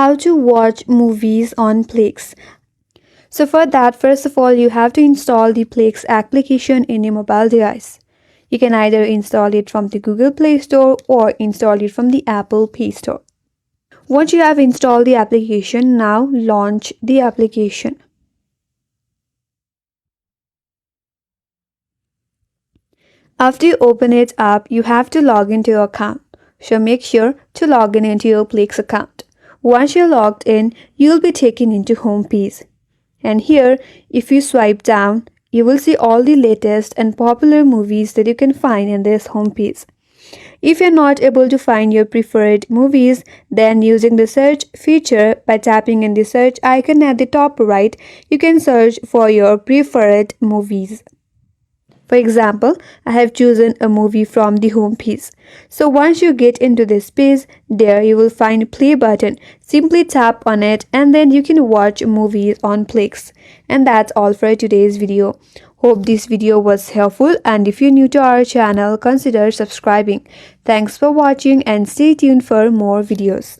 how to watch movies on Plex. So for that, first of all, you have to install the Plex application in your mobile device. You can either install it from the Google Play Store or install it from the Apple Play Store. Once you have installed the application, now launch the application. After you open it up, you have to log into your account. So make sure to log in into your Plex account. Once you're logged in, you'll be taken into home page. And here, if you swipe down, you will see all the latest and popular movies that you can find in this home page. If you're not able to find your preferred movies, then using the search feature by tapping in the search icon at the top right, you can search for your preferred movies. For example, I have chosen a movie from the home page. So once you get into this page, there you will find play button. Simply tap on it and then you can watch movies on Plex. And that's all for today's video. Hope this video was helpful, and if you're new to our channel, consider subscribing. Thanks for watching and stay tuned for more videos.